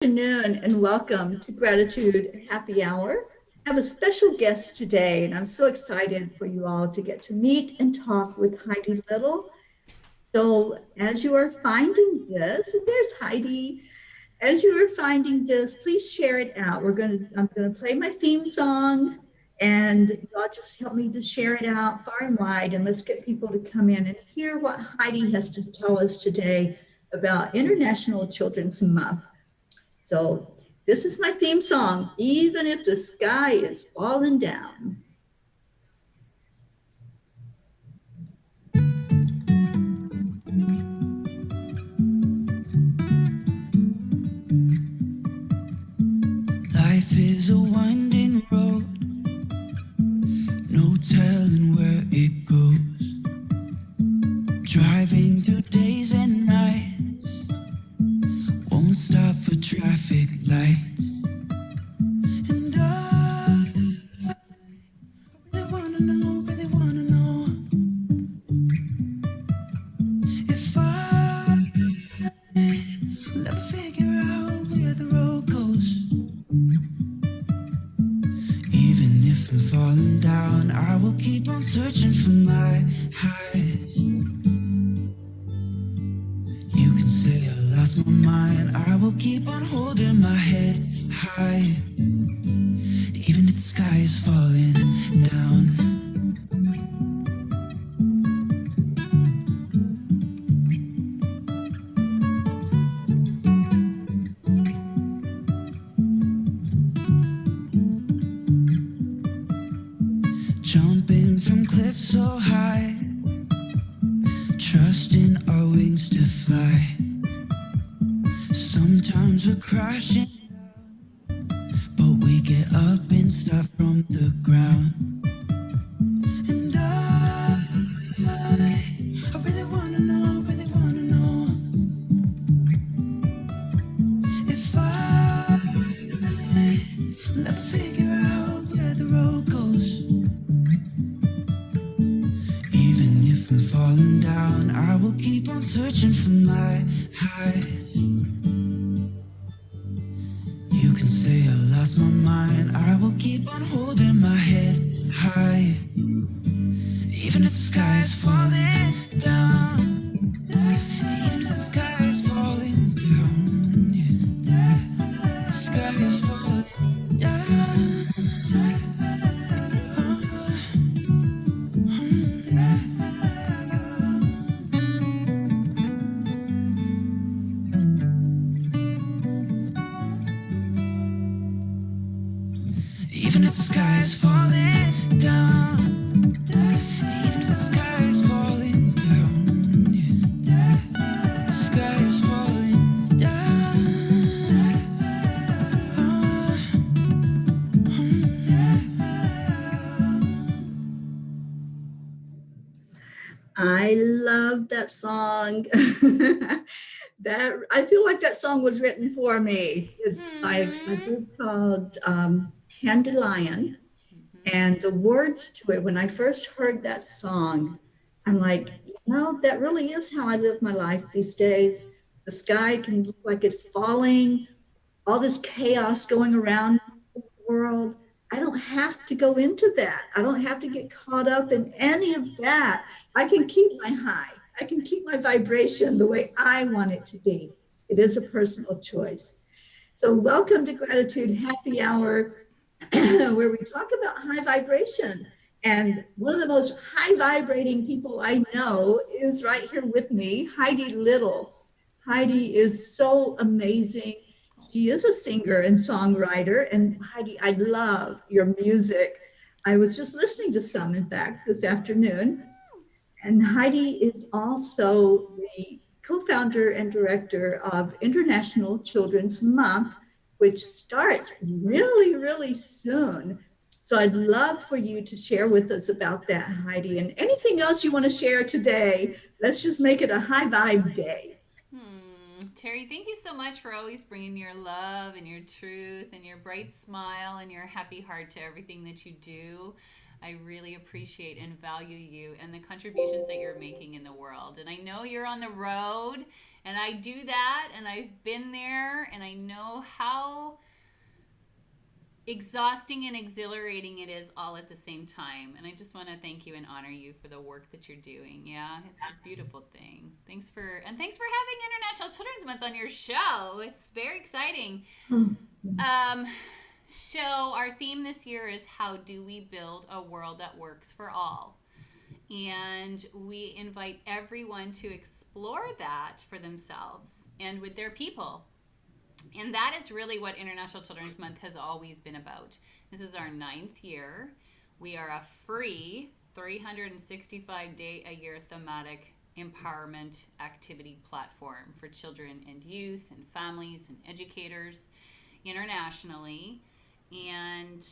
Afternoon and welcome to Gratitude Happy Hour. I have a special guest today, and I'm so excited for you all to get to meet and talk with Heidi Little. So, as you are finding this, there's Heidi. As you are finding this, please share it out. I'm gonna play my theme song, and y'all just help me to share it out far and wide, and let's get people to come in and hear what Heidi has to tell us today about International Children's Month. So this is my theme song, Even If the Sky is Falling Down. Life is a winding road, no telling where it goes. Driving through days and nights, won't stop for traffic lights. And I really wanna know if I will ever figure out where the road goes. Even if I'm falling down, I will keep on searching for my highs. You can say I lost my mind, I will keep on holding my head high. Even if the sky is falling down. Jumping from cliffs so high, trusting our wings to fly. Sometimes we're crashing, but we get up and start from the ground. And I really wanna know if I will ever figure out where the road goes. Even if I'm falling down, I will keep on searching for my highs. You can say I lost my mind, I will keep on holding my head high. Even if the sky is falling down. Even if the sky is falling down, yeah. The sky is falling down. Even if the sky is falling down. Even if the sky is falling down, yeah. The sky is falling down. I love that song. That I feel like that song was written for me. It's by a group called Dandelion, and the words to it. When I first heard that song, I'm like, that really is how I live my life these days. The sky can look like it's falling, all this chaos going around the world. I don't have to go into that. I don't have to get caught up in any of that. I can keep my high. I can keep my vibration the way I want it to be. It is a personal choice. So, welcome to Gratitude Happy Hour, where we talk about high vibration. And one of the most high vibrating people I know is right here with me, Heidi Little. Heidi is so amazing. She is a singer and songwriter. And Heidi, I love your music. I was just listening to some, in fact, this afternoon. And Heidi is also the co-founder and director of International Children's Month, which starts really, really soon. So I'd love for you to share with us about that, Heidi, and anything else you want to share today. Let's just make it a high vibe day. Teri, thank you so much for always bringing your love and your truth and your bright smile and your happy heart to everything that you do. I really appreciate and value you and the contributions that you're making in the world. And I know you're on the road And I do that, and I've been there, and I know how exhausting and exhilarating it is all at the same time. And I just want to thank you and honor you for the work that you're doing. Yeah, it's a beautiful thing. Thanks for having International Children's Month on your show. It's very exciting. So our theme this year is how do we build a world that works for all? And we invite everyone to explore that for themselves and with their people. And that is really what International Children's Month has always been about. This is our 9th year. We are a free 365-day-a-year thematic empowerment activity platform for children and youth and families and educators internationally. And,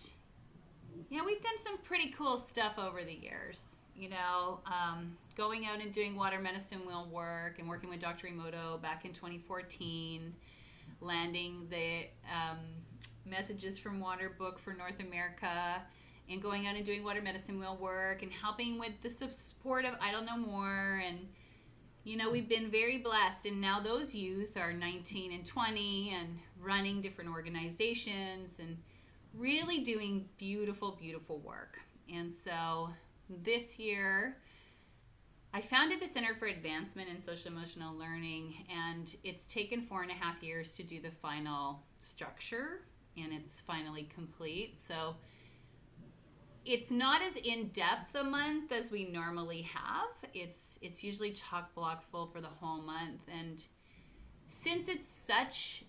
we've done some pretty cool stuff over the years. Going out and doing water medicine wheel work and working with Dr. Emoto back in 2014, landing the Messages from Water book for North America, and going out and doing water medicine wheel work and helping with the support of I Don't Know More. And, we've been very blessed. And now those youth are 19 and 20 and running different organizations and really doing beautiful, beautiful work. And so this year, I founded the Center for Advancement in Social Emotional Learning, and it's taken 4.5 years to do the final structure, and it's finally complete. So it's not as in-depth a month as we normally have. It's usually chock block full for the whole month, and since it's such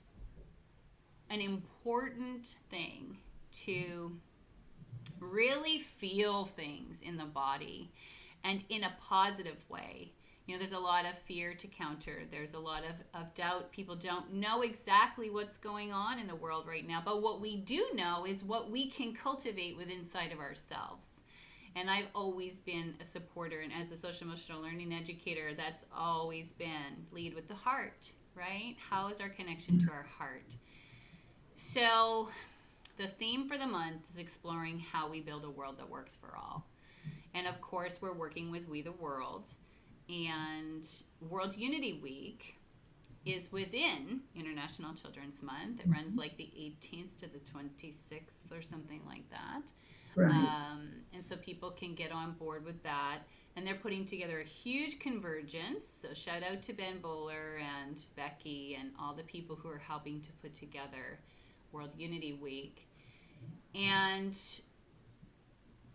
an important thing to really feel things in the body and in a positive way. There's a lot of fear to counter. There's a lot of doubt. People don't know exactly what's going on in the world right now. But what we do know is what we can cultivate within inside of ourselves. And I've always been a supporter. And as a social emotional learning educator, that's always been lead with the heart, right? How is our connection to our heart? So the theme for the month is exploring how we build a world that works for all. And of course, we're working with We the World. And World Unity Week is within International Children's Month. It runs like the 18th to the 26th or something like that. Right. And so people can get on board with that. And they're putting together a huge convergence. So shout out to Ben Bowler and Becky and all the people who are helping to put together World Unity Week. And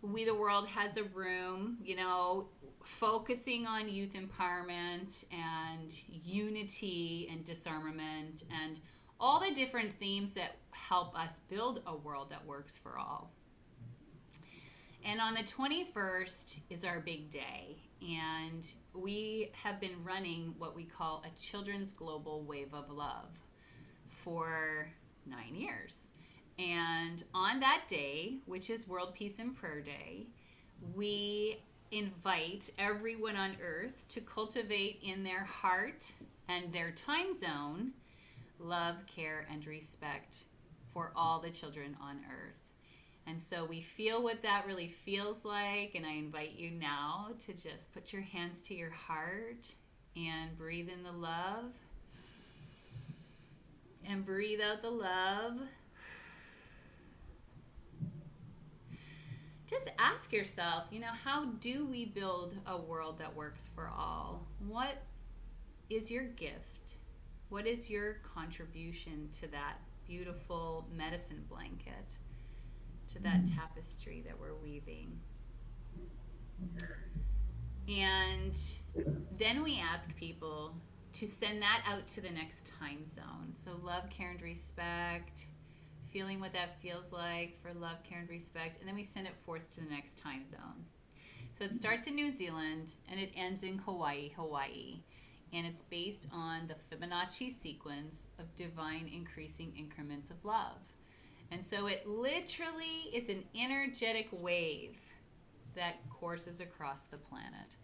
We the World has a room, focusing on youth empowerment and unity and disarmament and all the different themes that help us build a world that works for all. And on the 21st is our big day. And we have been running what we call a Children's Global Wave of Love for 9 years. And on that day, which is World Peace and Prayer Day, we invite everyone on earth to cultivate in their heart and their time zone love, care, and respect for all the children on earth. And so we feel what that really feels like, and I invite you now to just put your hands to your heart and breathe in the love and breathe out the love. Just ask yourself, how do we build a world that works for all? What is your gift? What is your contribution to that beautiful medicine blanket, to that tapestry that we're weaving? And then we ask people to send that out to the next time zone. So love, care, and respect, feeling what that feels like for love, care, and respect, and then we send it forth to the next time zone. So it starts in New Zealand and it ends in Hawaii, and it's based on the Fibonacci sequence of divine increasing increments of love. And so it literally is an energetic wave that courses across the planet,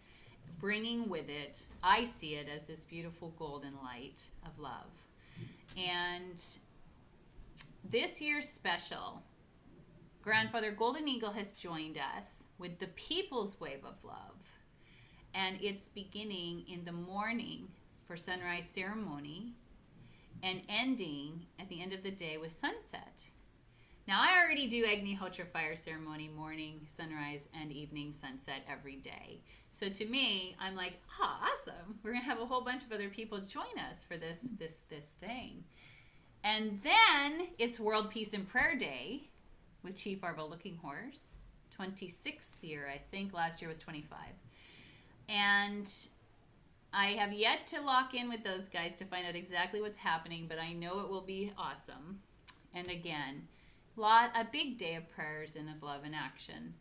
bringing with it, I see it as this beautiful golden light of love. And this year's special, Grandfather Golden Eagle has joined us with the People's Wave of Love. And it's beginning in the morning for sunrise ceremony and ending at the end of the day with sunset. Now, I already do Agnihotra fire ceremony, morning, sunrise, and evening sunset every day. So to me, I'm like, awesome. We're going to have a whole bunch of other people join us for this thing. And then it's World Peace and Prayer Day with Chief Arvo Looking Horse. 26th year, I think. Last year was 25. And I have yet to lock in with those guys to find out exactly what's happening, but I know it will be awesome. And again, a big day of prayers and of love and action.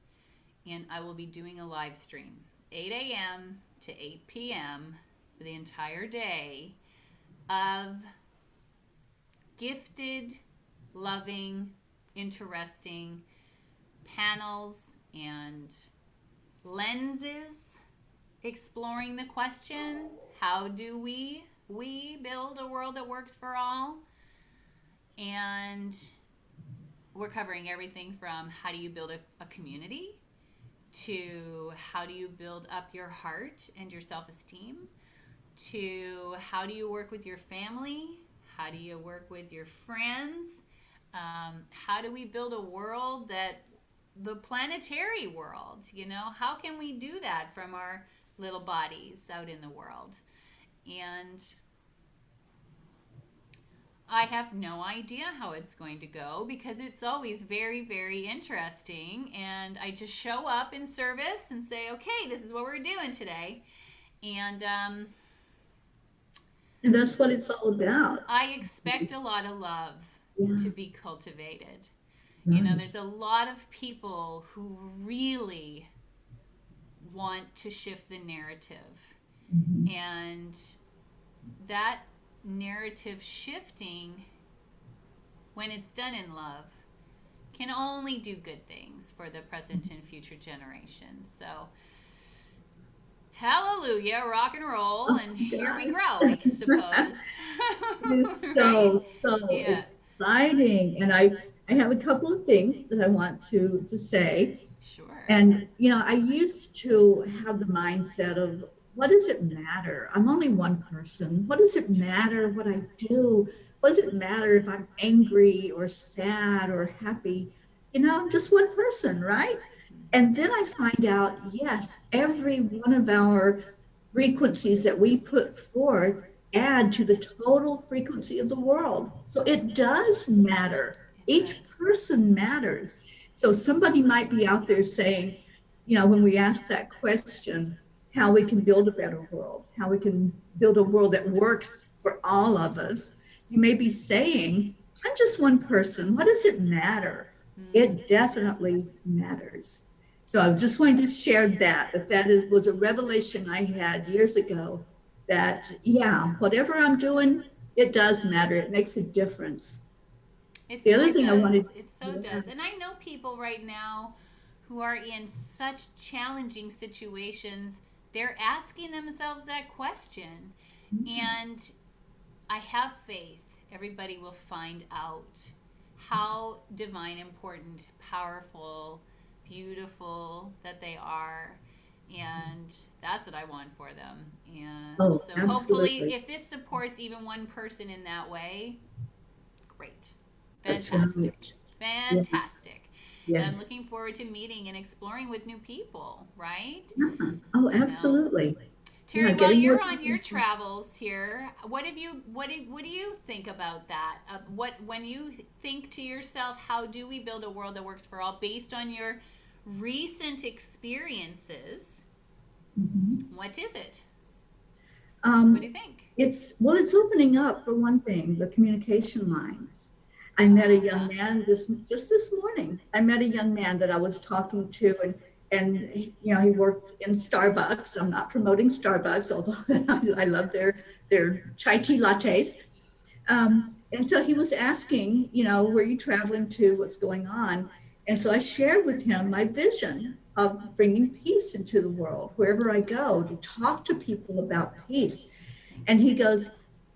And I will be doing a live stream, 8 a.m. to 8 p.m. for the entire day of gifted, loving, interesting panels and lenses exploring the question, how do we build a world that works for all? And we're covering everything from how do you build a community to how do you build up your heart and your self-esteem to how do you work with your family, how do you work with your friends, how do we build a world that the planetary world, how can we do that from our little bodies out in the world? And I have no idea how it's going to go because it's always very, very interesting. And I just show up in service and say, okay, this is what we're doing today. And that's what it's all about. I expect a lot of love to be cultivated. Right. There's a lot of people who really want to shift the narrative. Mm-hmm. And that narrative shifting, when it's done in love, can only do good things for the present and future generations. So, hallelujah, rock and roll, and here we grow, I suppose. It's so exciting. And I have a couple of things that I want to say. Sure. And, I used to have the mindset of, what does it matter? I'm only one person. What does it matter what I do? What does it matter if I'm angry or sad or happy? I'm just one person, right? And then I find out, yes, every one of our frequencies that we put forth add to the total frequency of the world. So it does matter. Each person matters. So somebody might be out there saying, when we ask that question, how we can build a better world, how we can build a world that works for all of us, you may be saying, I'm just one person. What does it matter? It definitely matters. So I just wanted to share that was a revelation I had years ago, that, whatever I'm doing, it does matter. It makes a difference. It the other thing does. I wanted, It so does. And I know people right now who are in such challenging situations, they're asking themselves that question. And I have faith everybody will find out how divine, important, powerful, beautiful that they are. And that's what I want for them. And so hopefully, if this supports even one person in that way, great. Fantastic. Fantastic. Yes. And I'm looking forward to meeting and exploring with new people, right? Yeah. Oh, absolutely. Teri, while you're on your travels here, what do you think about that? When you think to yourself, how do we build a world that works for all, based on your recent experiences? Mm-hmm. What is it? What do you think? It's opening up, for one thing, the communication lines. I met a young man just this morning. I met a young man that I was talking to, and he worked in Starbucks. I'm not promoting Starbucks, although I love their chai tea lattes. And so he was asking, where are you traveling to? What's going on? And so I shared with him my vision of bringing peace into the world wherever I go, to talk to people about peace. And he goes,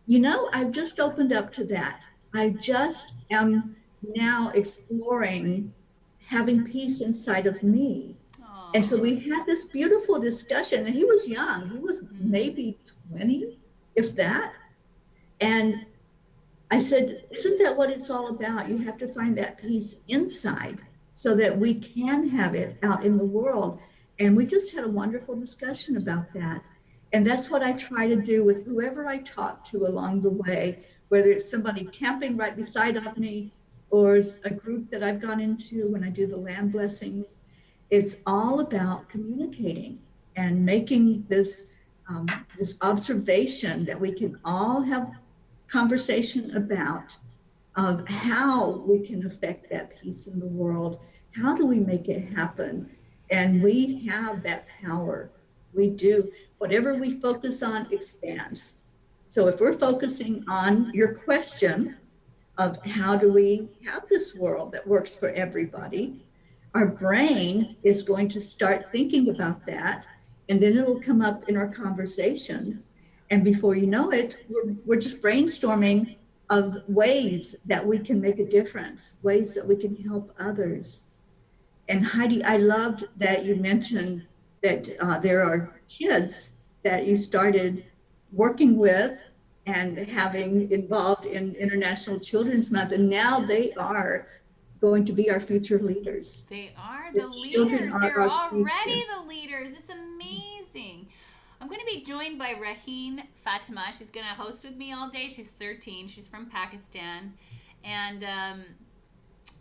I've just opened up to that. I just am now exploring having peace inside of me. Aww. And so we had this beautiful discussion, and he was young. He was maybe 20, if that. And I said, isn't that what it's all about? You have to find that peace inside so that we can have it out in the world. And we just had a wonderful discussion about that. And that's what I try to do with whoever I talk to along the way, whether it's somebody camping right beside of me or a group that I've gone into when I do the land blessings. It's all about communicating and making this observation that we can all have conversation about of how we can affect that peace in the world. How do we make it happen? And we have that power. We do. Whatever we focus on expands. So if we're focusing on your question of how do we have this world that works for everybody, our brain is going to start thinking about that, and then it'll come up in our conversations. And before you know it, we're just brainstorming of ways that we can make a difference, ways that we can help others. And Heidi, I loved that you mentioned that there are kids that you started working with and having involved in International Children's Month, and now they are going to be our future leaders. They are the Children leaders. are They're our already future. the leaders. It's amazing. I'm going to be joined by Raheen Fatima. She's going to host with me all day. She's 13. She's from Pakistan. And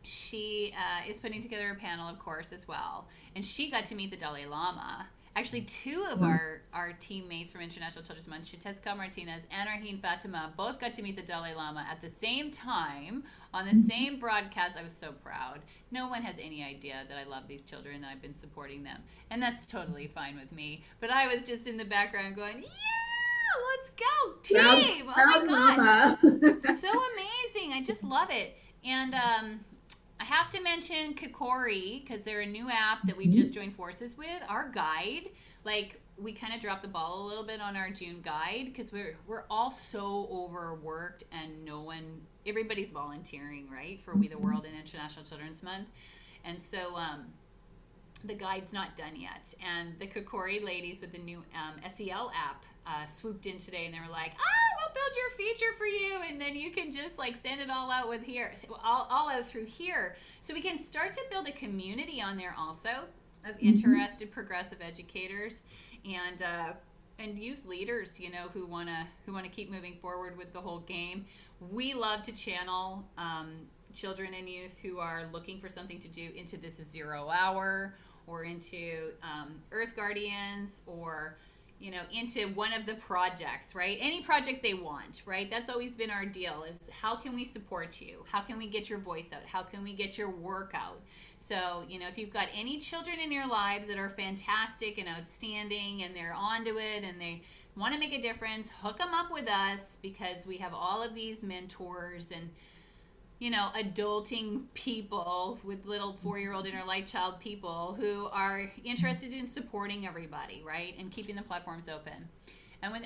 she is putting together a panel, of course, as well. And she got to meet the Dalai Lama. Actually, two of our teammates from International Children's Month, Shiteska Martinez and Raheen Fatima, both got to meet the Dalai Lama at the same time on the same broadcast. I was so proud. No one has any idea that I love these children and I've been supporting them. And that's totally fine with me. But I was just in the background going, yeah, let's go, team. Oh my gosh. So amazing. I just love it. And I have to mention Kikori because they're a new app that we just joined forces with. Our guide, like we kind of dropped the ball a little bit on our June guide because we're all so overworked and everybody's volunteering, right, for We the World and International Children's Month. And so the guide's not done yet. And the Kokori ladies with the new SEL app swooped in today and they were like, we'll build your feature for you. And then you can just like send it all out with here, all out through here. So we can start to build a community on there also of interested progressive educators and youth leaders, who want to keep moving forward with the whole game. We love to channel children and youth who are looking for something to do into this 0 hour or into Earth Guardians or into one of the projects, right? Any project they want, right? That's always been our deal is how can we support you? How can we get your voice out? How can we get your work out? So, if you've got any children in your lives that are fantastic and outstanding and they're onto it and they want to make a difference, hook them up with us because we have all of these mentors and adulting people with little 4-year-old inner light child people who are interested in supporting everybody, right? And keeping the platforms open. And with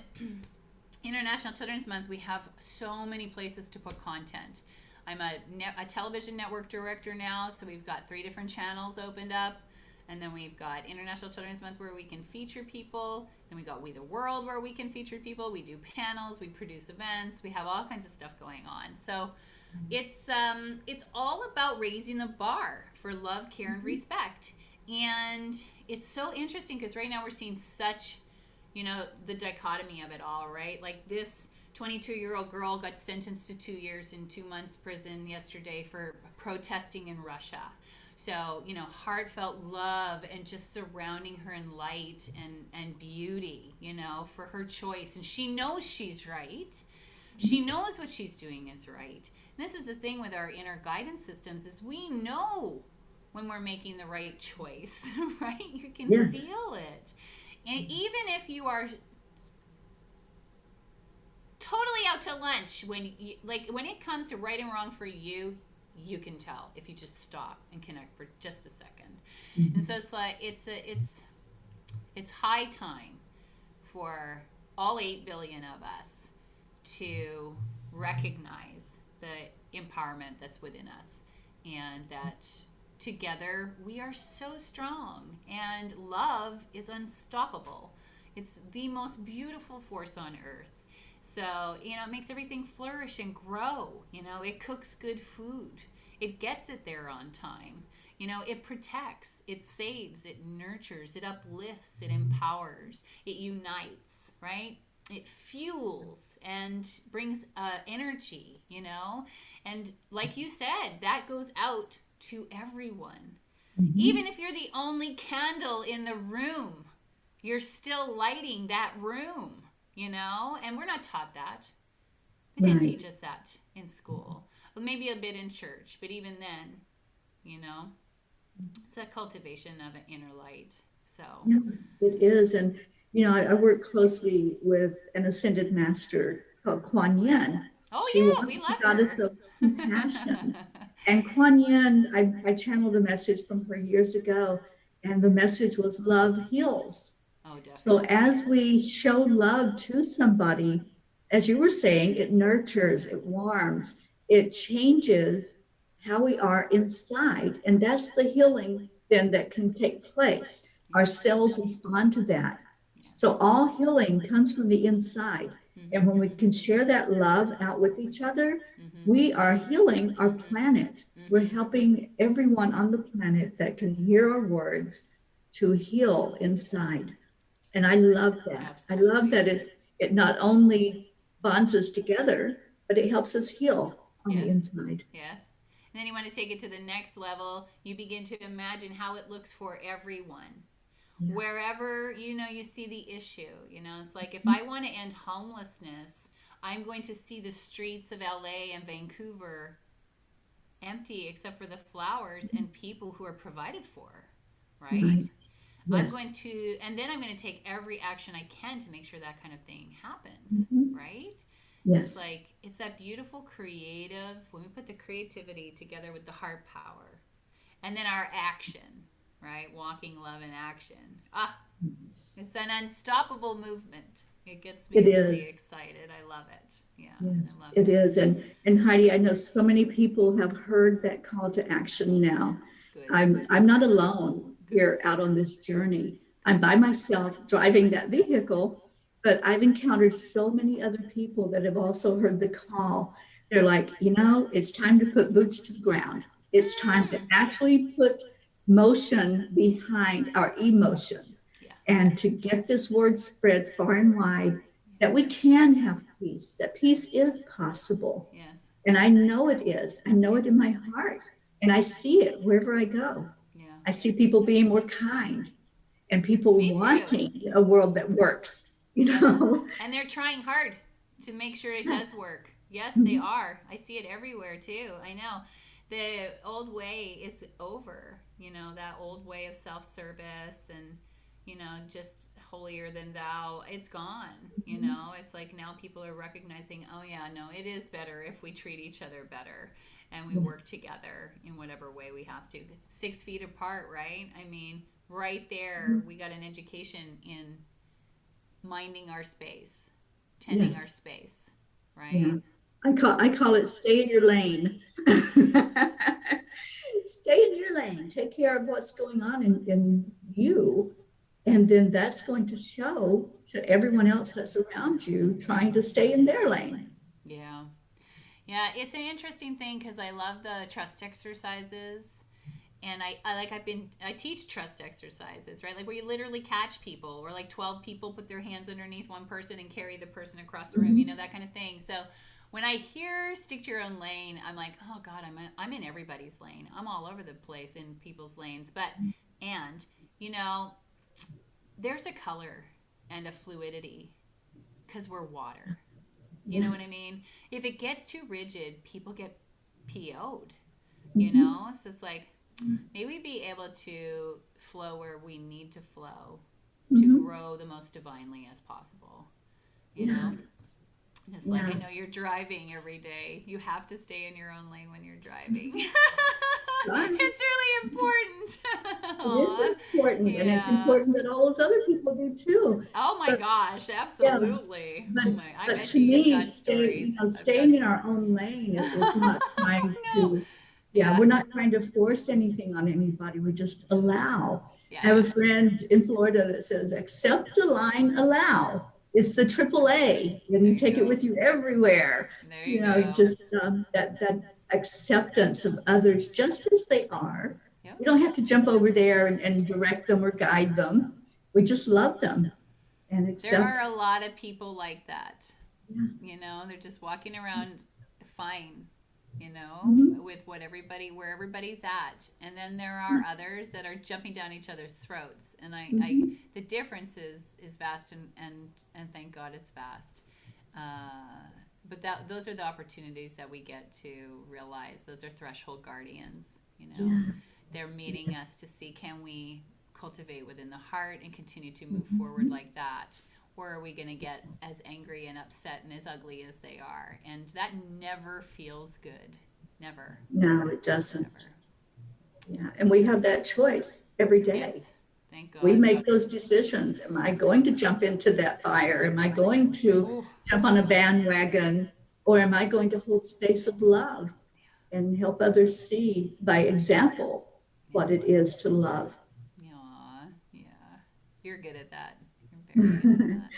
International Children's Month, we have so many places to put content. I'm a television network director now, so we've got 3 different channels opened up. And then we've got International Children's Month where we can feature people. And we got We the World where we can feature people. We do panels, we produce events, we have all kinds of stuff going on. So it's all about raising the bar for love, care, and respect. And it's so interesting because right now we're seeing such, the dichotomy of it all, right? Like this 22-year-old girl got sentenced to 2 years and 2 months prison yesterday for protesting in Russia. So, heartfelt love and just surrounding her in light and beauty, for her choice. And she knows she's right. She knows what she's doing is right. And this is the thing with our inner guidance systems is we know when we're making the right choice, right? You can feel it. And even if you are totally out to lunch, when it comes to right and wrong for you, you can tell if you just stop and connect for just a second. And so it's like it's high time for all 8 billion of us to recognize the empowerment that's within us and that together we are so strong and love is unstoppable. It's the most beautiful force on earth. So, it makes everything flourish and grow. It cooks good food. It gets it there on time. It protects, it saves, it nurtures, it uplifts, it empowers, it unites, right? It fuels and brings energy, And like you said, that goes out to everyone. Even if you're the only candle in the room, you're still lighting that room, And we're not taught that. They didn't Right. teach us that in school. Well, maybe a bit in church, but even then, you know, it's a cultivation of an inner light. So, Yeah, it is. And, I work closely with an ascended master called Kuan Yin. oh She yeah, we was the love goddess her. of compassion. And Kuan Yin, I channeled a message from her years ago, and the message was love heals. Oh, So definitely. as we show love to somebody, as you were saying, it nurtures, it warms, it changes how we are inside. And that's the healing then that can take place. Our cells respond to that. So all healing comes from the inside. And when we can share that love out with each other, we are healing our planet. We're helping everyone on the planet that can hear our words to heal inside. And I love that. I love Absolutely. that it not only bonds us together, but it helps us heal on the Yes. inside. Yes. And then you want to take it to the next level. You begin to imagine how it looks for everyone. Yeah. Wherever, you see the issue. It's like if I want to end homelessness, I'm going to see the streets of LA and Vancouver empty except for the flowers and people who are provided for, right? Right. I'm going Yes. to, and then I'm going to take every action I can to make sure that kind of thing happens, Mhm. right? It's Yes. like, it's that beautiful creative, when we put the creativity together with the heart power, and then our action, right? Walking love in action. Ah, Yes. it's an unstoppable movement. It gets me It really is. excited. I love it. Yeah, I Yes, love it it. is. And Heidi, I know so many people have heard that call to action now. Good, I'm not alone good. here out on this journey. I'm by myself driving that vehicle, but I've encountered so many other people that have also heard the call. They're like, it's time to put boots to the ground. It's time to Mm, actually put motion behind our emotion yeah, and to get this word spread far and wide that we can have peace, that peace is possible. yes, And I know it is. I know it in my heart. And I see it wherever I go. yeah. I see people being more kind and people Me too. wanting a world that works, Yes. And they're trying hard to make sure it Yes. does work. Yes, they Mhm. are. I see it everywhere too. I know. The old way is over. That old way of self service and, just holier than thou, it's gone. It's like now people are recognizing, oh, yeah, no, it is better if we treat each other better and we work Yes. together in whatever way we have to. 6 feet apart, right? I mean, right there, we got an education in minding our space, tending our Yes. space, Yeah. right? I call it stay in your lane. Stay in your lane. Take care of what's going on in you. And then that's going to show to everyone else that's around you trying to stay in their lane. Yeah. Yeah, it's an interesting thing because I love the trust exercises. And I teach trust exercises, right? Like where you literally catch people, where like 12 people put their hands underneath one person and carry the person across the room, Mhm. that kind of thing. So when I hear stick to your own lane, I'm like, oh God, I'm in everybody's lane. I'm all over the place in people's lanes. And, you know, there's a color and a fluidity because we're water. You know what I Yes. mean? If it gets too rigid, people get PO'd, Mhm. So it's like, may we be able to flow where we need to flow to Mhm. grow the most divinely as possible, you Yeah. know? Just like I Yeah. know you're driving every day, you have to stay in your own lane when you're driving. Right. It's really important. It is Aw. important, and it's Yeah. important that all those other people do too. Oh my But gosh, yeah, absolutely. but Oh my, I but bet to you've me, got stories. I've got staying in our own lane is not trying no. to. Yeah, we're Yes. not trying to force anything on anybody. We just allow. Yeah, I have yeah. a friend in Florida that says, "Accept, align, allow." it's the triple A, and you take it with you everywhere. There You you know, go. just that acceptance of others just as they are. Yep. We don't have to jump over there and direct them or guide them. We just love them and There accept. are a lot of people like that. Yeah. You know, they're just walking around fine, you know, Mhm. with what everybody, where everybody's at. And then there are others that are jumping down each other's throats. And Mhm. the difference is vast, and thank God it's vast. Uh, but those are the opportunities that we get to realize. Those are threshold guardians, you know. Yeah. They're meeting us to see, can we cultivate within the heart and continue to move forward Mhm. like that? Or are we going to get as angry and upset and as ugly as they are? And that never feels good. Never, No, it doesn't. never. Yeah. And we have that choice every day. Yes, thank We God. make those decisions. Am I going to jump into that fire? Am I going to Ooh, jump on a bandwagon? Or am I going to hold space of love and help others see by example what it is to love? yeah, yeah. You're good at that. You're very good at that.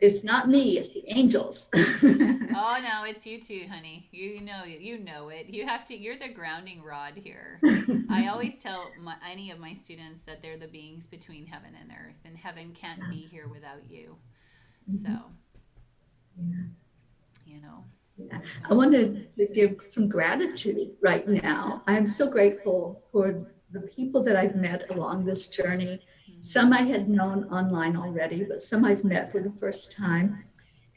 It's not me, it's the angels. Oh no, it's you too, honey. You know it. You have to. You're the grounding rod here. I always tell any of my students that they're the beings between heaven and earth, and heaven can't be here without you. So, you know. Yeah. I wanted to give some gratitude right now. I am so grateful for the people that I've met along this journey. Some I had known online already, but some I've met for the first time.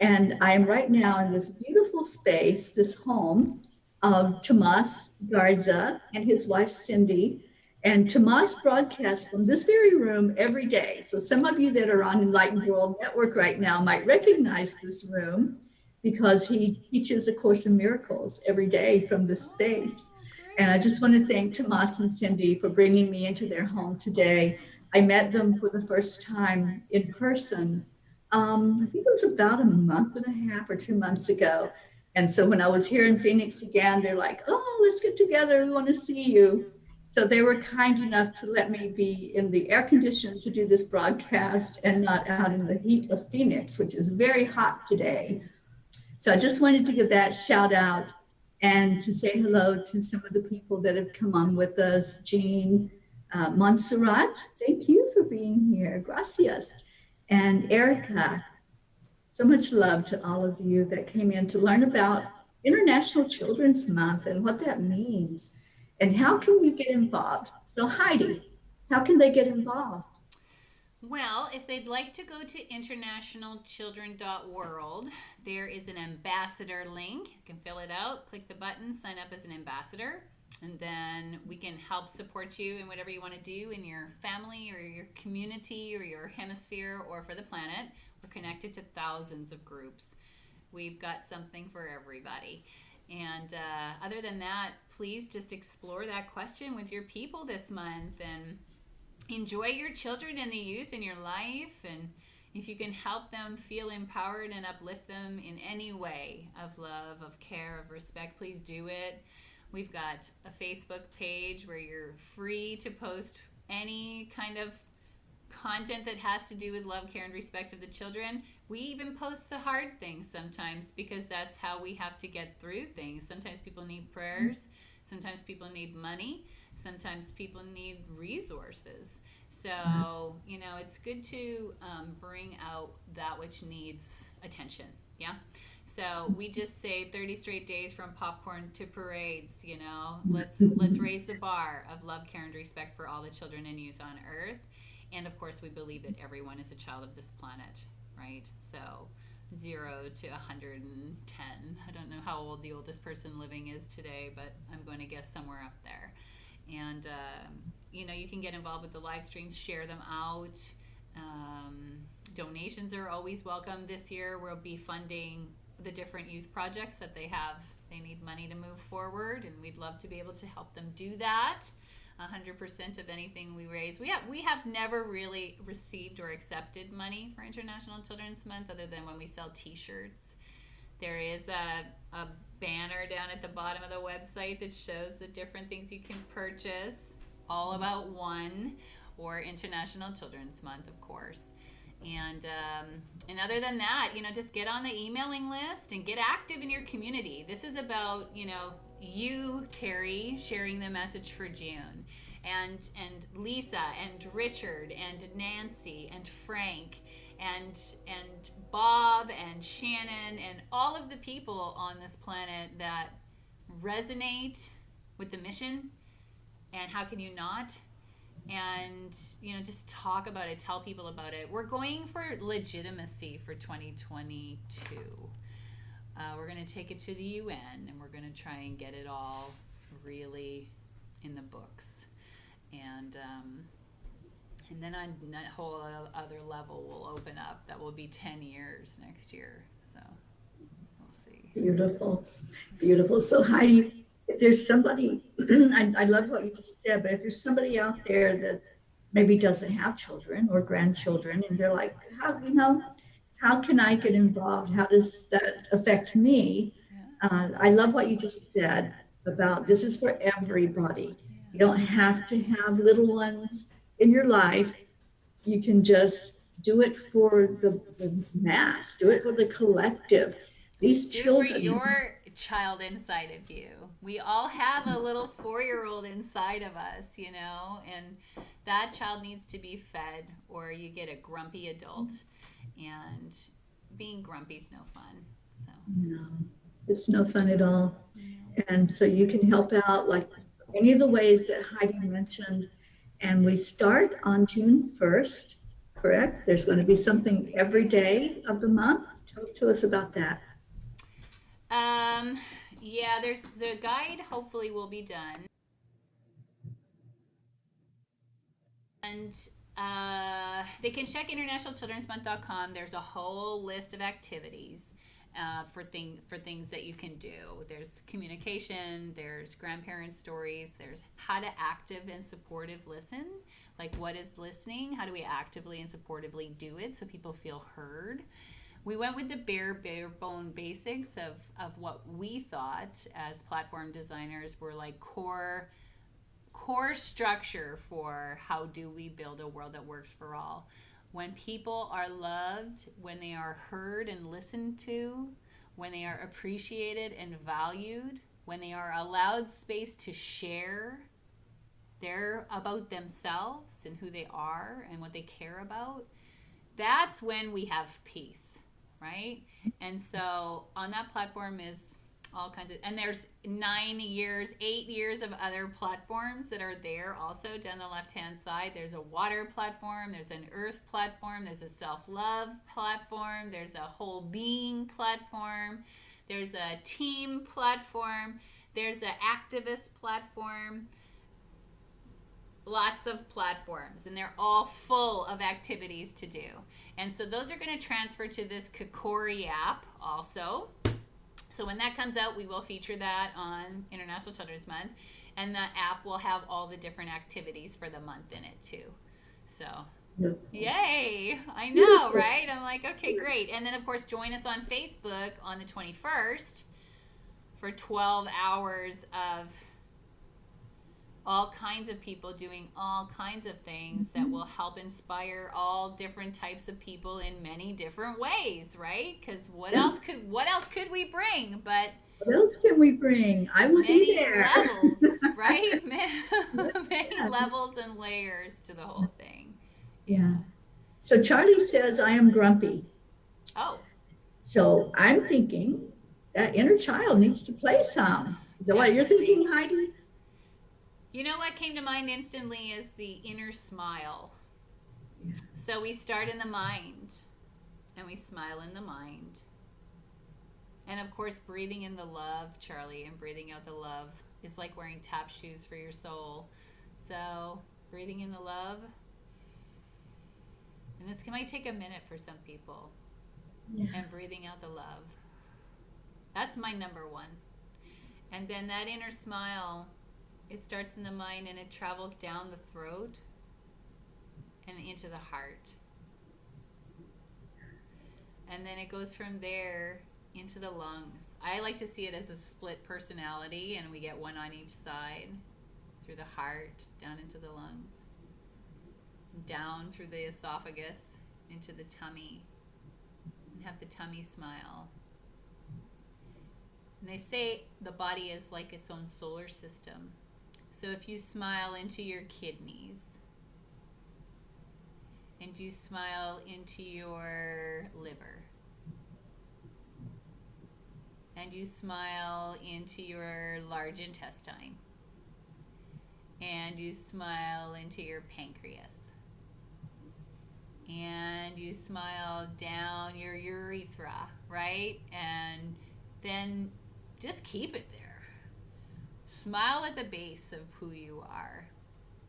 And I am right now in this beautiful space, this home of Tomas Garza and his wife Cindy. And Tomas broadcasts from this very room every day. So some of you that are on Enlightened World Network right now might recognize this room because he teaches A Course in Miracles every day from this space. Oh, And I great. just want to thank Tomas and Cindy for bringing me into their home today. I met them for the first time in person. I think it was about a month and a half or 2 months ago. And so when I was here in Phoenix again, they're like, oh, let's get together. We want to see you. So they were kind enough to let me be in the air condition to do this broadcast and not out in the heat of Phoenix, which is very hot today. So I just wanted to give that shout out and to say hello to some of the people that have come on with us. Jean Montserrat, thank you for being here. Gracias. And Erica, so much love to all of you that came in to learn about International Children's Month and what that means. And how can you get involved? So Heidi, how can they get involved? Well, if they'd like to go to internationalchildren.world, there is an ambassador link. You can fill it out, click the button, sign up as an ambassador, and then we can help support you in whatever you want to do in your family or your community or your hemisphere or for the planet. We're connected to thousands of groups. We've got something for everybody. And other than that, please just explore that question with your people this month and enjoy your children and the youth in your life. And if you can help them feel empowered and uplift them in any way of love, of care, of respect, please do it. We've got a Facebook page where you're free to post any kind of content that has to do with love, care, and respect of the children. We even post the hard things sometimes because that's how we have to get through things. Sometimes people need prayers, sometimes people need money, sometimes people need resources. So, you know, it's good to bring out that which needs attention. Yeah. So we just say 30 straight days from popcorn to parades. You know, let's raise the bar of love, care, and respect for all the children and youth on Earth. And of course, we believe that everyone is a child of this planet, right? So 0 to 110. I don't know how old the oldest person living is today, but I'm going to guess somewhere up there. And you know, you can get involved with the live streams, share them out. Donations are always welcome. This year we'll be funding the different youth projects that they have. They need money to move forward, and we'd love to be able to help them do that. 100% of anything we raise. We have never really received or accepted money for International Children's Month other than when we sell t-shirts. There is a banner down at the bottom of the website that shows the different things you can purchase, all about one, or International Children's Month, of course. And other than that, just get on the emailing list and get active in your community. This is about, you, Teri, sharing the message for June, and Lisa and Richard and Nancy and Frank and Bob and Shannon and all of the people on this planet that resonate with the mission. And how can you not? And just talk about it, tell people about it. We're going for legitimacy for 2022. We're going to take it to the UN, and we're going to try and get it all really in the books. And then on that whole other level will open up. That will be 10 years next year. So we'll see. Beautiful, beautiful. So Heidi, if there's somebody, I love what you just said, but if there's somebody out there that maybe doesn't have children or grandchildren, and they're like, how can I get involved? How does that affect me? I love what you just said about this is for everybody. You don't have to have little ones in your life. You can just do it for the mass, do it for the collective. These Do children. for your child inside of you. We all have a little 4-year-old inside of us, and that child needs to be fed, or you get a grumpy adult, and being grumpy is no fun. So. No, it's no fun at all. And so you can help out like any of the ways that Heidi mentioned. And we start on June 1st, correct? There's going to be something every day of the month. Talk to us about that. Yeah, there's the guide hopefully will be done. And they can check internationalchildrensmonth.com. There's a whole list of activities for things that you can do. There's communication, there's grandparent stories, there's how to active and supportive listen. Like, what is listening? How do we actively and supportively do it so people feel heard? We went with the bare bone basics of what we thought as platform designers were like core structure for how do we build a world that works for all. When people are loved, when they are heard and listened to, when they are appreciated and valued, when they are allowed space to share about themselves and who they are and what they care about, that's when we have peace. Right? And so on that platform is all kinds of, and there's 8 years of other platforms that are there also down the left-hand side. There's a water platform, there's an earth platform, there's a self-love platform, there's a whole being platform, there's a team platform, there's an activist platform. Lots of platforms, and they're all full of activities to do. And so those are going to transfer to this Kakori app also. So when that comes out, we will feature that on International Children's Month. And the app will have all the different activities for the month in it too. So, yay! I know, right? I'm like, okay, great. And then, of course, join us on Facebook on the 21st for 12 hours of all kinds of people doing all kinds of things that will help inspire all different types of people in many different ways, right? Because what else could we bring? But what else can we bring? I will be there. Levels, right? Many levels and layers to the whole thing. Yeah. So Charlie says I am grumpy. Oh. So I'm thinking that inner child needs to play some. Is that what you're thinking, Heidi? You know what came to mind instantly is the inner smile. Yeah. So we start in the mind and we smile in the mind. And of course, breathing in the love, Charlie, and breathing out the love is like wearing tap shoes for your soul. So breathing in the love. And this might take a minute for some people. Yeah. And breathing out the love. That's my number one. And then that inner smile, it starts in the mind and it travels down the throat and into the heart. And then it goes from there into the lungs. I like to see it as a split personality, and we get one on each side, through the heart, down into the lungs, down through the esophagus, into the tummy, and have the tummy smile. And they say the body is like its own solar system. So if you smile into your kidneys, and you smile into your liver, and you smile into your large intestine, and you smile into your pancreas, and you smile down your urethra, right? And then just keep it there. Smile at the base of who you are,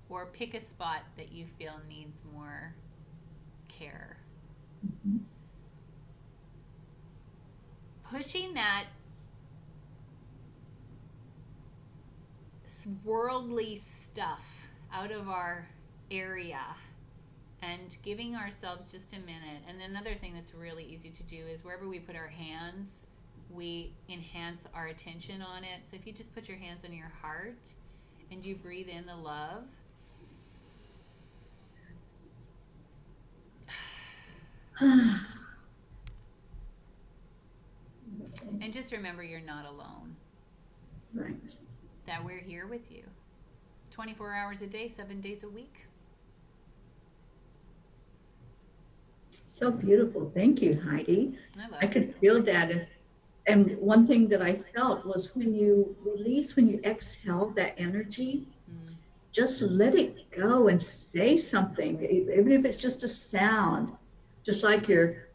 or pick a spot that you feel needs more care. Mhm. Pushing that worldly stuff out of our area and giving ourselves just a minute. And another thing that's really easy to do is wherever we put our hands, we enhance our attention on it. So if you just put your hands on your heart and you breathe in the love, and just remember you're not alone, Right. that we're here with you 24 hours a day, 7 days a week. So beautiful. Thank you, Heidi. I love I could feel that. And one thing that I felt was when you release, when you exhale that energy, just let it go and say something, even if it's just a sound, just like you're,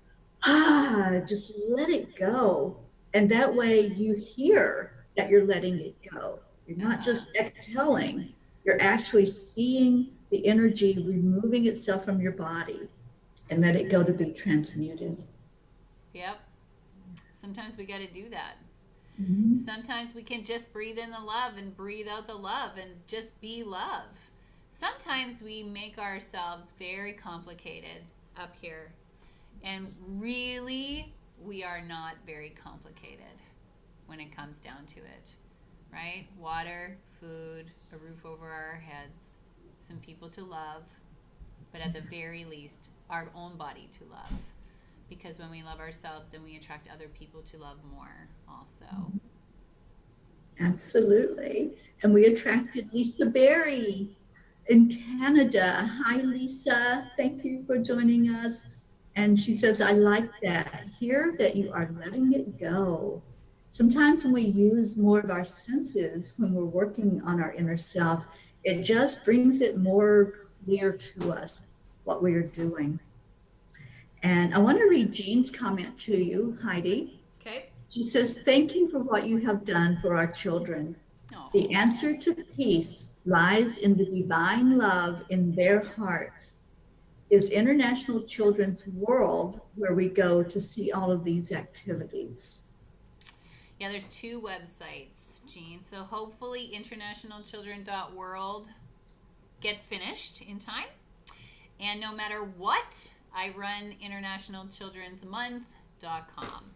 just let it go. And that way you hear that you're letting it go. You're not just exhaling, you're actually seeing the energy removing itself from your body and let it go to be transmuted. Yep. Sometimes we got to do that. Mhm. Sometimes we can just breathe in the love and breathe out the love and just be love. Sometimes we make ourselves very complicated up here. And really, we are not very complicated when it comes down to it. Right? Water, food, a roof over our heads, some people to love, but at the very least, our own body to love. Because when we love ourselves, then we attract other people to love more also. Absolutely. And we attracted Lisa Berry in Canada. Hi, Lisa. Thank you for joining us. And she says, I like that. Hear that you are letting it go. Sometimes when we use more of our senses, when we're working on our inner self, it just brings it more clear to us what we are doing. And I want to read Jean's comment to you, Heidi. Okay? She says, thank you for what you have done for our children. Oh. The answer to peace lies in the divine love in their hearts. Is International Children's World where we go to see all of these activities. Yeah, there's 2 websites, Jean. So hopefully internationalchildren.world gets finished in time. And no matter what, I run internationalchildrensmonth.com.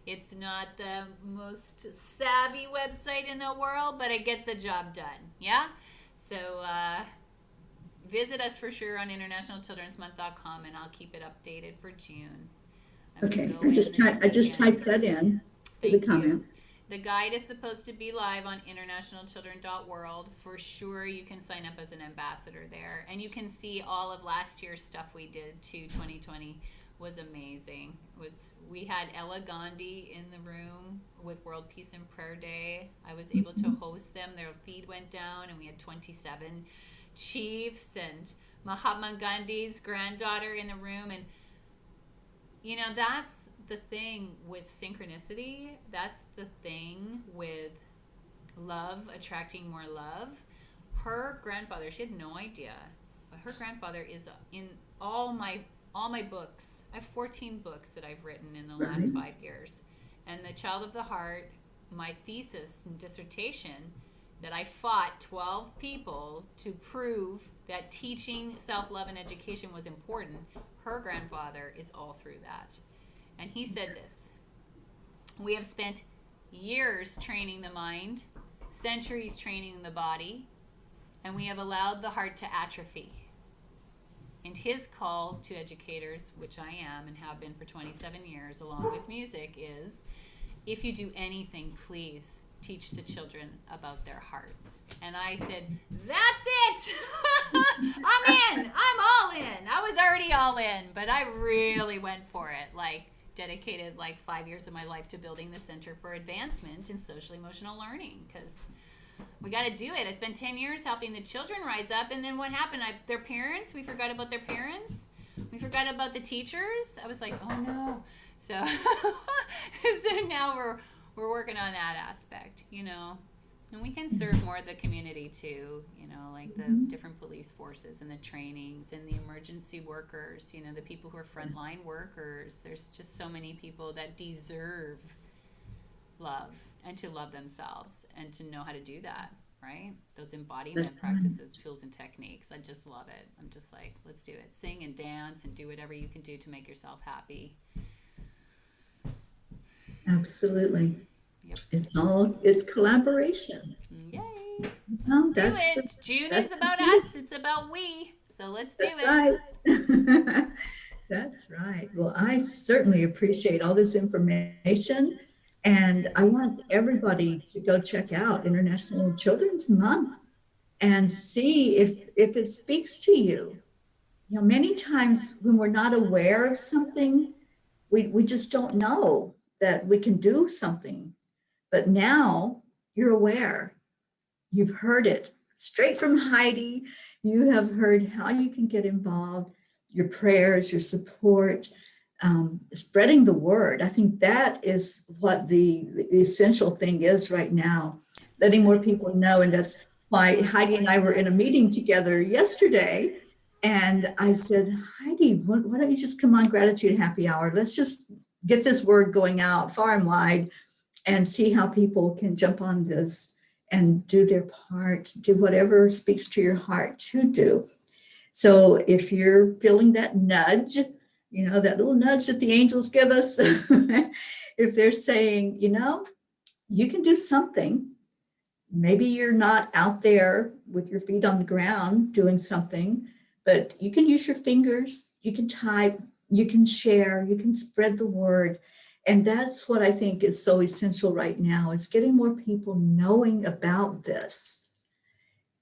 It's not the most savvy website in the world, but it gets the job done. Yeah? So visit us for sure on internationalchildrensmonth.com, and I'll keep it updated for June. Okay, I just typed that in to the comments. The guide is supposed to be live on internationalchildren.world. For sure, you can sign up as an ambassador there. And you can see all of last year's stuff we did too. 2020 was amazing. We had Ella Gandhi in the room with World Peace and Prayer Day. I was able to host them. Their feed went down, and we had 27 chiefs and Mahatma Gandhi's granddaughter in the room. And, you know, that's the thing with synchronicity. That's the thing with love attracting more love. Her grandfather, she had no idea, but her grandfather is in all my books. I have 14 books that I've written in the last 5 years. And The Child of the Heart, my thesis and dissertation, that I fought 12 people to prove that teaching self-love and education was important. Her grandfather is all through that. And he said this: we have spent years training the mind, centuries training the body, and we have allowed the heart to atrophy. And his call to educators, which I am and have been for 27 years, along with music, is if you do anything, please teach the children about their hearts. And I said, that's it. I'm in. I'm all in. I was already all in, but I really went for it. Like, dedicated like 5 years of my life to building the Center for Advancement in Social Emotional Learning, because we got to do it. I spent 10 years helping the children rise up, and then what happened? Their parents, we forgot about their parents. We forgot about the teachers. I was like, oh no. So, so now we're working on that aspect, you know. And we can serve more of the community too, you know, like the different police forces and the trainings and the emergency workers, you know, the people who are frontline workers. There's just so many people that deserve love and to love themselves and to know how to do that, right? Those embodiment practices, tools, and techniques. I just love it. I'm just like, let's do it. Sing and dance and do whatever you can do to make yourself happy. Absolutely. Yep. It's collaboration. Yay. No, Do it. June is about us. It's about we. So let's do it. Right. That's right. Well, I certainly appreciate all this information. And I want everybody to go check out International Children's Month and see if it speaks to you. You know, many times when we're not aware of something, we just don't know that we can do something. But now you're aware. You've heard it straight from Heidi. You have heard how you can get involved, your prayers, your support, spreading the word. I think that is what the essential thing is right now, letting more people know. And that's why Heidi and I were in a meeting together yesterday. And I said, Heidi, why don't you just come on Gratitude Happy Hour? Let's just get this word going out far and wide and see how people can jump on this and do their part, do whatever speaks to your heart to do. So if you're feeling that nudge, you know, that little nudge that the angels give us, if they're saying, you know, you can do something, maybe you're not out there with your feet on the ground doing something, but you can use your fingers, you can type, you can share, you can spread the word. And that's what I think is so essential right now, is getting more people knowing about this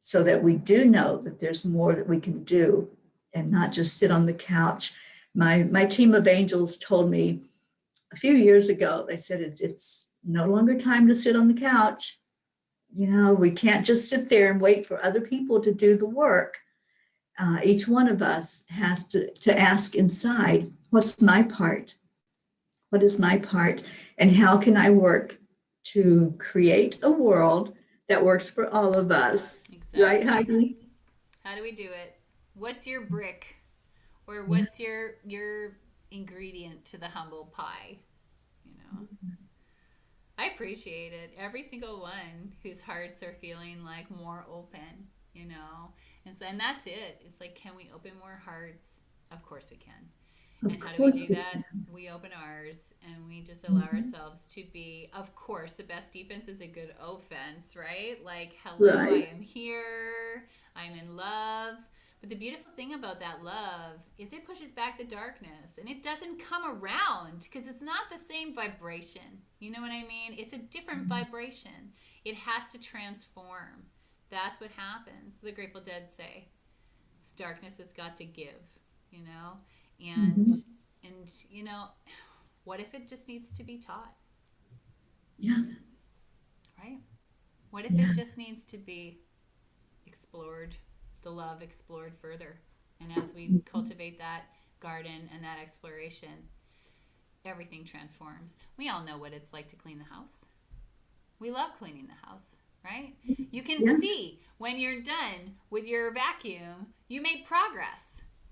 so that we do know that there's more that we can do and not just sit on the couch. My team of angels told me a few years ago, they said it's no longer time to sit on the couch. You know, we can't just sit there and wait for other people to do the work. Each one of us has to ask inside, what's my part? What is my part? And how can I work to create a world that works for all of us? Exactly. Right, Heidi? How do we do it? What's your brick? Or what's your ingredient to the humble pie? You know? I appreciate it. Every single one whose hearts are feeling like more open, you know? And that's it. It's like, can we open more hearts? Of course we can. And how do we do that? We open ours and we just allow ourselves to be, of course, the best defense is a good offense, right? Like, hello, Right. I am here, I'm in love. But the beautiful thing about that love is it pushes back the darkness and it doesn't come around because it's not the same vibration. You know what I mean? It's a different vibration. It has to transform. That's what happens. The Grateful Dead say, this darkness has got to give, you know? And you know, what if it just needs to be taught? Yeah. Right? What if it just needs to be explored, the love explored further? And as we cultivate that garden and that exploration, everything transforms. We all know what it's like to clean the house. We love cleaning the house, right? You can see when you're done with your vacuum, you made progress.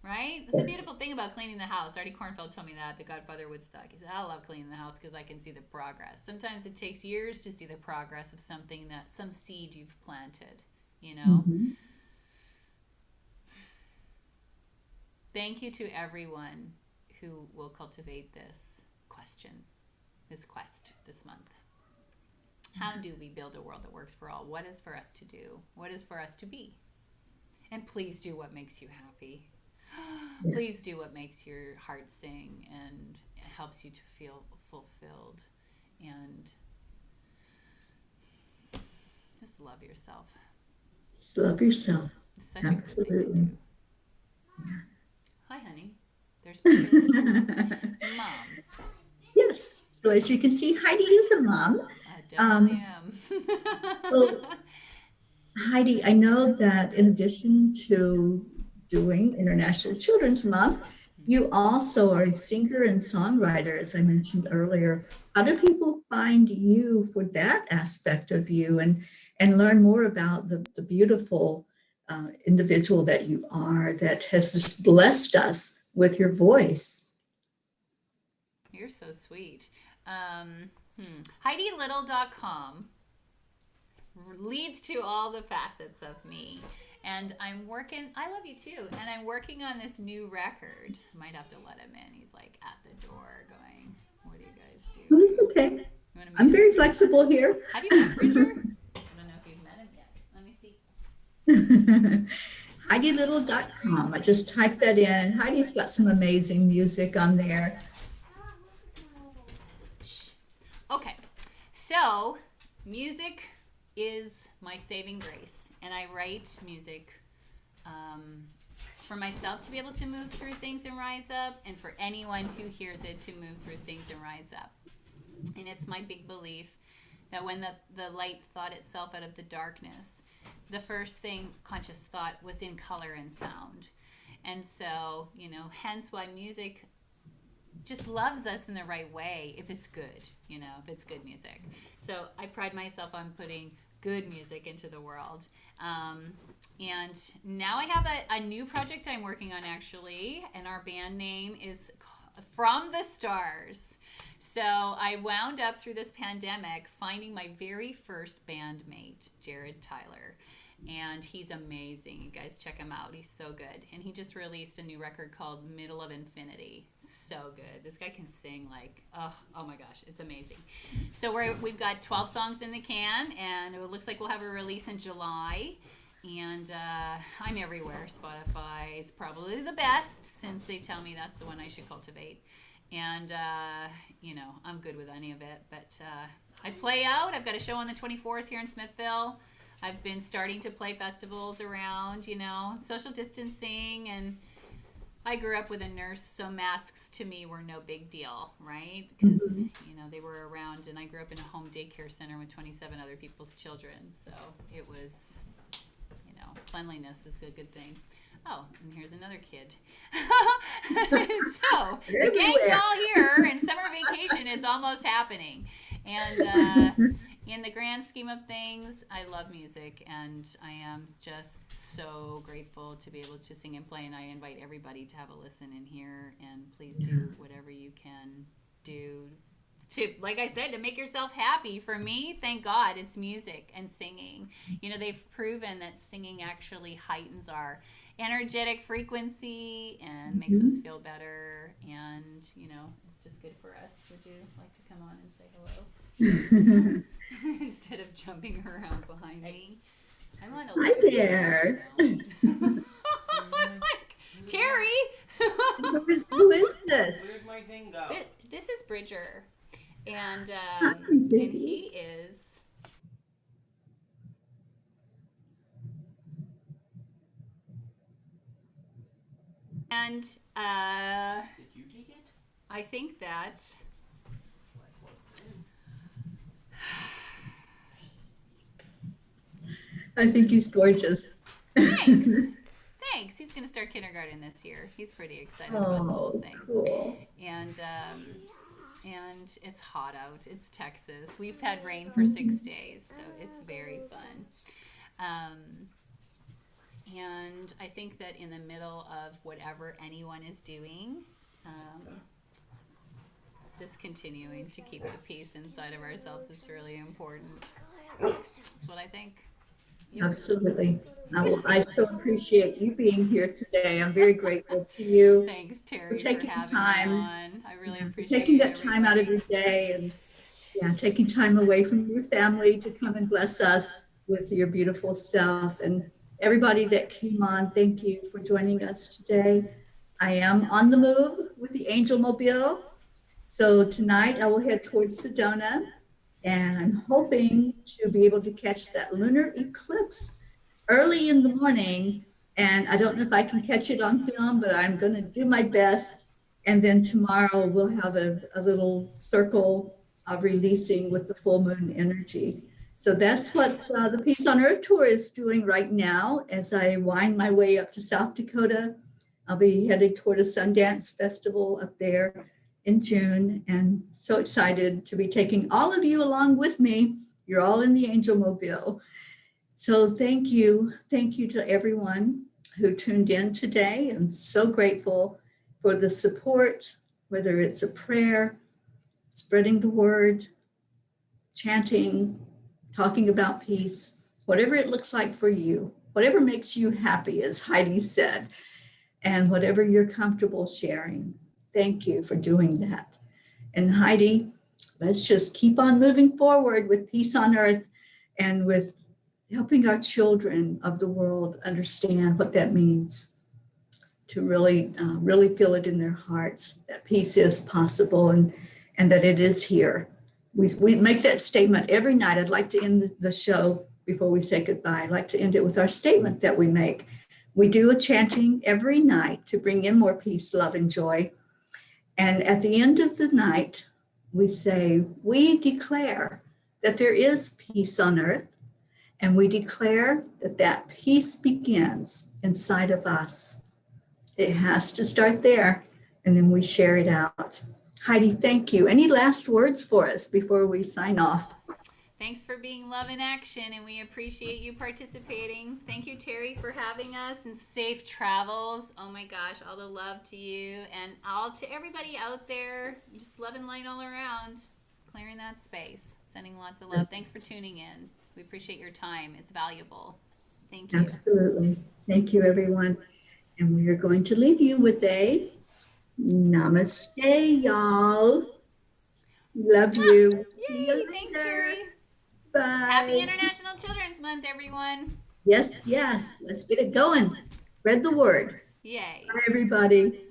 Right? That's the beautiful thing about cleaning the house. Artie Kornfeld told me that, the Godfather Woodstock. He said, I love cleaning the house because I can see the progress. Sometimes it takes years to see the progress of something some seed you've planted, you know? Thank you to everyone who will cultivate this quest this month. How do we build a world that works for all? What is for us to do? What is for us to be? And please do what makes you happy. Please Yes. do what makes your heart sing and helps you to feel fulfilled. And just love yourself. Just love yourself. It's such a good thing to Absolutely. do. Hi, honey. There's Bridget. Mom. Yes. So as you can see, Heidi is a mom. I definitely So am. Heidi, I know that in addition to doing International Children's Month, you also are a singer and songwriter, as I mentioned earlier. How do people find you for that aspect of you and learn more about the beautiful individual that you are that has just blessed us with your voice? You're so sweet. HeidiLittle.com leads to all the facets of me. And I'm working, I love you too. And I'm working on this new record. I might have to let him in. He's like at the door going, what do you guys do? Well, it's okay. You want to I'm meet him? very flexible here. Have you met Bridger? I don't know if you've met him yet. Let me see. HeidiLittle.com. I just typed that in. Heidi's got some amazing music on there. Shh. Okay. So, music is my saving grace. And I write music for myself to be able to move through things and rise up, and for anyone who hears it to move through things and rise up. And it's my big belief that when the light thought itself out of the darkness, the first thing conscious thought was in color and sound. And so, hence why music just loves us in the right way if it's good, if it's good music. So I pride myself on putting good music into the world. And now I have a new project I'm working on, actually, and our band name is From the Stars. So I wound up through this pandemic finding my very first bandmate, Jared Tyler. And he's amazing. You guys check him out. He's so good. And he just released a new record called Middle of Infinity. So good. This guy can sing like, oh my gosh, it's amazing. So we've got 12 songs in the can, and it looks like we'll have a release in July. And I'm everywhere. Spotify is probably the best, since they tell me that's the one I should cultivate. And, I'm good with any of it. But I play out. I've got a show on the 24th here in Smithville. I've been starting to play festivals around, social distancing, and I grew up with a nurse, so masks to me were no big deal, right? Because, they were around, and I grew up in a home daycare center with 27 other people's children, so it was, cleanliness is a good thing. Oh, and here's another kid. So, the gang's all here, and summer vacation is almost happening. And in the grand scheme of things, I love music, and I am just so grateful to be able to sing and play, and I invite everybody to have a listen in here, and please do whatever you can do to, like I said, to make yourself happy. For me, thank God, it's music and singing. They've proven that singing actually heightens our energetic frequency and makes us feel better, and it's just good for us. Would you like to come on and say hello? Instead of jumping around behind me. I want to Hi there. like, Teri! Who is this? Where's my thing go? This is Bridger. And, Hi, and baby. he is... And Did you take it? I think that... I think he's gorgeous. Thanks. Thanks. He's going to start kindergarten this year. He's pretty excited about the whole Oh, thing. cool. And it's hot out. It's Texas. We've had rain for 6 days, so it's very fun. And I think that in the middle of whatever anyone is doing, just continuing to keep the peace inside of ourselves is really important. That's what I think. Absolutely. I so appreciate you being here today. I'm very grateful to you Thanks, Teri, for taking having time. me on. I really for appreciate taking that everybody. time out of your day and taking time away from your family to come and bless us with your beautiful self. And everybody that came on, thank you for joining us today. I am on the move with the Angel Mobile. So tonight I will head towards Sedona, and I'm hoping to be able to catch that lunar eclipse early in the morning. And I don't know if I can catch it on film, but I'm going to do my best. And then tomorrow we'll have a little circle of releasing with the full moon energy. So that's what the Peace on Earth Tour is doing right now as I wind my way up to South Dakota. I'll be headed toward a Sundance Festival up there in June, and so excited to be taking all of you along with me. You're all in the Angel Mobile. So thank you. Thank you to everyone who tuned in today. I'm so grateful for the support, whether it's a prayer, spreading the word, chanting, talking about peace, whatever it looks like for you, whatever makes you happy, as Heidi said, and whatever you're comfortable sharing. Thank you for doing that. And Heidi, let's just keep on moving forward with peace on earth and with helping our children of the world understand what that means, to really, really feel it in their hearts, that peace is possible and that it is here. We make that statement every night. I'd like to end the show before we say goodbye. I'd like to end it with our statement that we make. We do a chanting every night to bring in more peace, love, and joy. And at the end of the night, we say, we declare that there is peace on earth, and we declare that that peace begins inside of us. It has to start there, and then we share it out. Heidi, thank you. Any last words for us before we sign off? Thanks for being love in action, and we appreciate you participating. Thank you, Teri, for having us, and safe travels. Oh my gosh, all the love to you and all to everybody out there. Just love and light all around, clearing that space, sending lots of love. Thanks for tuning in. We appreciate your time. It's valuable. Thank you. Absolutely. Thank you, everyone. And we are going to leave you with a namaste, y'all. Love you. See you Yay! later. Thanks, Teri. Bye. Happy International Children's Month, everyone. Yes, yes. Let's get it going. Spread the word. Yay. Bye, everybody.